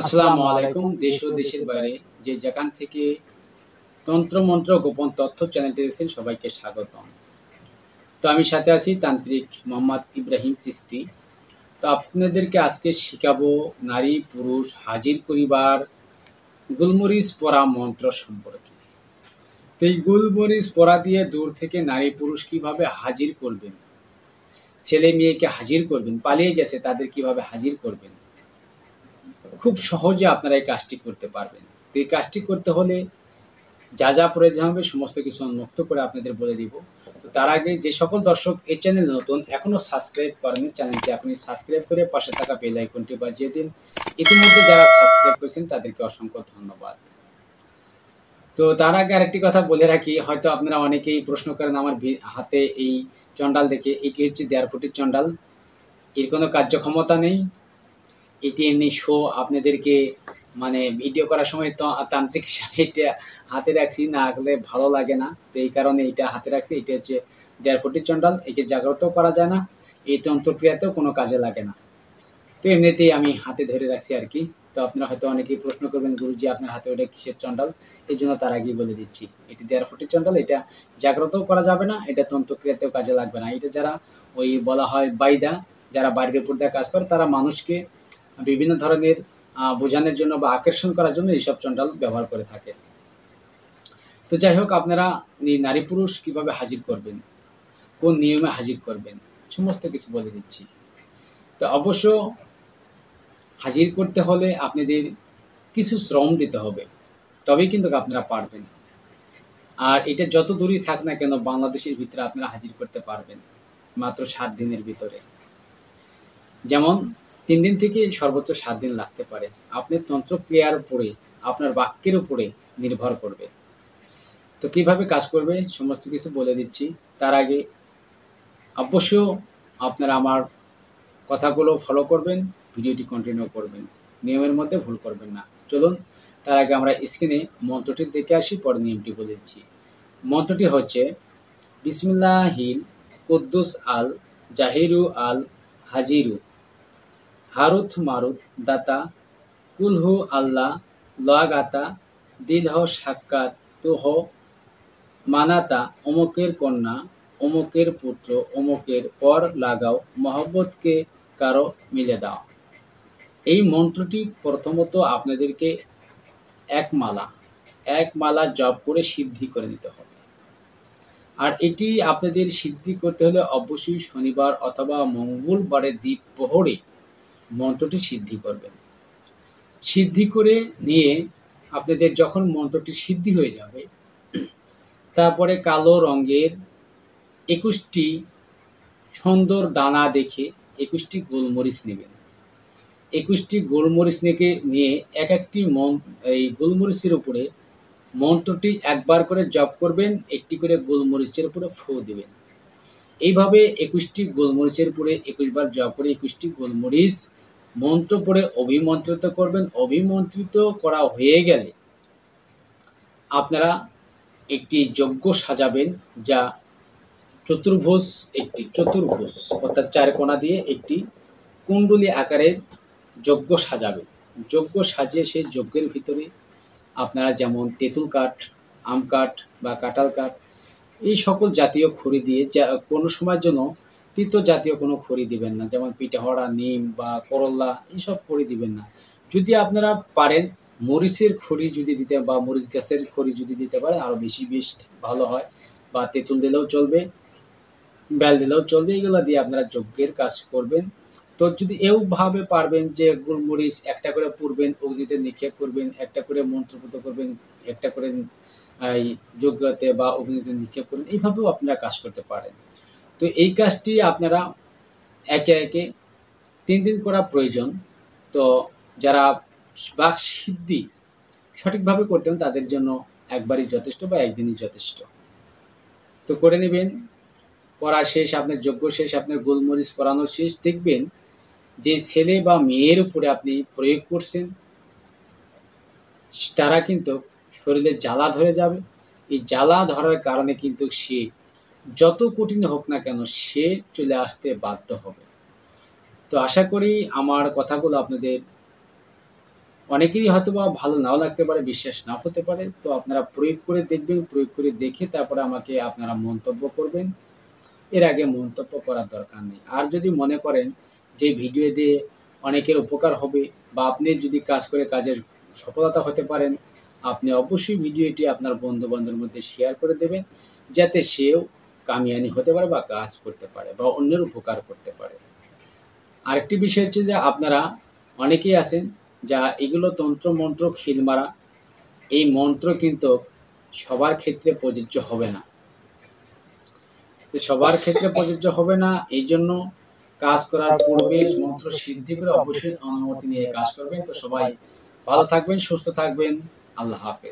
আসসালামু আলাইকুম। দেশ ও দেশের বাইরে যে যেখান থেকে তন্ত্রমন্ত্র গোপন তথ্য চ্যানেলটি দেখছেন সবাইকে স্বাগতম। তো আমি সাথে আছি তান্ত্রিক মোহাম্মদ ইব্রাহিম চিস্তি। তো আপনাদেরকে আজকে শিখাবো নারী পুরুষ হাজির করিবার গুলমরিচ পরা মন্ত্র সম্পর্কে। তো এই গুলমরিচ পরা দিয়ে দূর থেকে নারী পুরুষ কিভাবে হাজির করবেন, ছেলে মেয়েকে হাজির করবেন, পালিয়ে গেছে তাদের কিভাবে হাজির করবেন, খুব সহজে আপনারা এই কাজটি করতে পারবেন। তো এই কাজটি করতে হলে যা যা প্রয়োজন হবে সমস্ত কিছু উন্মুক্ত করে আপনাদের বলে দিব। তো তার আগে যে সকল দর্শক এই চ্যানেল নতুন এখনও সাবস্ক্রাইব করেনি, চ্যানেলটি আপনি সাবস্ক্রাইব করে পাশে থাকা বেল আইকনটি বাজিয়ে দিন। ইতিমধ্যে যারা সাবস্ক্রাইব করেছেন তাদেরকে অসংখ্য ধন্যবাদ। তো তার আগে আরেকটি কথা বলে রাখি, হয়তো আপনারা অনেকেই প্রশ্ন করেন আমার হাতে এই চণ্ডাল দেখে, এটি হচ্ছে 1.5 ফুটের চণ্ডাল। এর কোনো কার্যক্ষমতা নেই, এটি এমনি শো আপনাদেরকে মানে ভিডিও করার সময় তো তান্ত্রিক হিসাবে এটা হাতে রাখছি, না আসলে ভালো লাগে না, তো এই কারণে এটা হাতে রাখছি। এটা হচ্ছে 1.5 ফুটের চণ্ডাল, একে জাগ্রতও করা যায় না, এই তন্ত্রক্রিয়াতেও কোনো কাজে লাগে না। তো এমনিতেই আমি হাতে ধরে রাখছি আর কি। তো আপনারা হয়তো অনেকেই প্রশ্ন করবেন, গুরুজি আপনার হাতে ওটা কিসের চণ্ডাল? এই জন্য তার আগেই বলে দিচ্ছি, এটি 1.5 ফুটের চণ্ডাল। এটা জাগ্রতও করা যাবে না, এটা তন্ত্রক্রিয়াতেও কাজে লাগবে না। এটা যারা ওই বলা হয় বাইদা, যারা বাইরের উপর দিয়ে কাজ করে, তারা মানুষকে বিভিন্ন ধরনের বোঝানোর জন্য বা আকর্ষণ করার জন্য এইসব চণ্ডাল ব্যবহার করে থাকে। তো যাই হোক, আপনারা নারী পুরুষ কিভাবে হাজির করবেন, কোন নিয়মে হাজির করবেন, সমস্ত কিছু বলে দিচ্ছি। তো অবশ্য হাজির করতে হলে আপনাদের কিছু শ্রম দিতে হবে, তবেই কিন্তু আপনারা পারবেন। আর এটা যত দূরই থাক না কেন বাংলাদেশের ভিতরে আপনারা হাজির করতে পারবেন মাত্র 7 দিনের ভিতরে। যেমন 3 দিন থেকে সর্বোচ্চ 7 দিন লাগতে পারে। আপনার তন্ত্রক্রিয়ার উপরে, আপনার বাক্যের উপরে নির্ভর করবে। তো কিভাবে কাজ করবে সমস্ত কিছু বলে দিচ্ছি। তার আগে অবশ্য আপনারা আমার কথাগুলো ফলো করবেন, ভিডিওটি কন্টিনিউ করবেন, নিয়মের মধ্যে ভুল করবেন না। চলুন তার আগে আমরা স্ক্রিনে মন্ত্রটি দেখে আসি, পরে নিয়মটি বলে দিচ্ছি। মন্ত্রটি হচ্ছে বিসমিল্লাহিল কুদ্দুস আল জাহিরু আল হাজিরু হারুথ মারুথ দাতা কুলহু আল্লাহ লাগাতা দিলহ সাক্ষাৎ তুহ মানাতা অমুকের কন্যা অমুকের পুত্র অমুকের পর লাগাও মহব্বতকে কারো মিলে দাও। এই মন্ত্রটি প্রথমত আপনাদেরকে এক মালা জপ করে সিদ্ধি করে নিতে হবে। আর এটি আপনাদের সিদ্ধি করতে হলে অবশ্যই শনিবার অথবা মঙ্গলবারের দ্বীপ্রহরে মন্ত্রটি সিদ্ধি করবেন। সিদ্ধি করে নিয়ে আপনাদের যখন মন্ত্রটি সিদ্ধি হয়ে যাবে, তারপরে কালো রঙের 21টি সুন্দর দানা দেখে 21টি গোলমরিচ নেবেন। 21টি গোলমরিচ নিয়ে এক একটি এই গোলমরিচের উপরে মন্ত্রটি একবার করে জপ করবেন, একটি করে গোলমরিচের উপরে ফু দেবেন। এইভাবে 21টি গোলমরিচের উপরে 21 বার জপ করে 21টি গোলমরিচ মন্ত্র পড়ে অভিমন্ত্রিত করবেন। অভিমন্ত্রিত করা হয়ে গেলে আপনারা একটি যজ্ঞ সাজাবেন, যা চতুর্ভুজ অর্থাৎ 4 কোণা দিয়ে একটি কুণ্ডলী আকারের যজ্ঞ সাজাবেন। যজ্ঞ সাজিয়ে সেই যজ্ঞের ভিতরে আপনারা যেমন তেঁতুল কাঠ, আম কাঠ বা কাঁঠাল কাঠ, এই সকল জাতীয় খড়ি দিয়ে, যা কোনো সময়ের জন্য তিতো জাতীয় কোনো খড়ি দিবেন না, যেমন পিঠাহড়া, নিম বা করল্লা, এইসব খড়ি দিবেন না। যদি আপনারা পারেন মরিচের খড়ি যদি দিতে বা মরিচ গাছের খড়ি যদি দিতে পারেন আরও বেশি বেস্ট ভালো হয়, বা তেঁতুল দিলেও চলবে, বেল দিলেও চলবে। এগুলো দিয়ে আপনারা যজ্ঞের কাজ করবেন। তো যদি এভাবে পারবেন যে গোলমরিচ একটা করে পুড়বেন, অগ্নিতে নিক্ষেপ করবেন, একটা করে মন্ত্রপুত করবেন, একটা করে এই যজ্ঞতে বা অগ্নিতে নিক্ষেপ করবেন, এইভাবেও আপনারা কাজ করতে পারেন। তো এই কাজটি আপনারা একে একে 3 দিন করা প্রয়োজন। তো যারা বাক সিদ্ধি সঠিকভাবে করতেন তাদের জন্য একবারই যথেষ্ট বা একদিনই যথেষ্ট। তো করে নেবেন। করা শেষ, আপনার যজ্ঞ শেষ, আপনার গোলমরিচ পরানো শেষ, দেখবেন যে ছেলে বা মেয়ের উপরে আপনি প্রয়োগ করছেন তারা কিন্তু শরীরে জ্বালা ধরে যাবে। এই জ্বালা ধরার কারণে কিন্তু সে যত কঠিন হোক না কেন সে চলে আসতে বাধ্য হবে। তো আশা করি আমার কথাগুলো আপনাদের অনেকেরই হয়তোবা ভালো নাও লাগতে পারে, বিশ্বাস নাও হতে পারে। তো আপনারা প্রয়োগ করে দেখবেন, প্রয়োগ করে দেখে তারপরে আমাকে আপনারা মন্তব্য করবেন। এর আগে মন্তব্য করার দরকার নেই। আর যদি মনে করেন যে ভিডিও দিয়ে অনেকের উপকার হবে বা আপনি যদি কাজ করে কাজের সফলতা হতে পারেন, আপনি অবশ্যই ভিডিওটি আপনার বন্ধু-বান্ধবের মধ্যে শেয়ার করে দেবেন, যাতে সেও কামিয়ানি হতে পারে বা কাজ করতে পারে বা অন্যের উপকার করতে পারে। আরেকটি বিষয় হচ্ছে যে আপনারা অনেকেই আছেন যা এগুলো তন্ত্র-মন্ত্র, খিল মারা, এই মন্ত্র কিন্তু সবার ক্ষেত্রে প্রযোজ্য হবে না। তো সবার ক্ষেত্রে প্রযোজ্য হবে না, এইজন্য কাজ করার পূর্বে মন্ত্র সিদ্ধি করে অবশ্যই অনুমতি নিয়ে কাজ করবেন। তো সবাই ভালো থাকবেন, সুস্থ থাকবেন। আল্লাহ হাফেজ।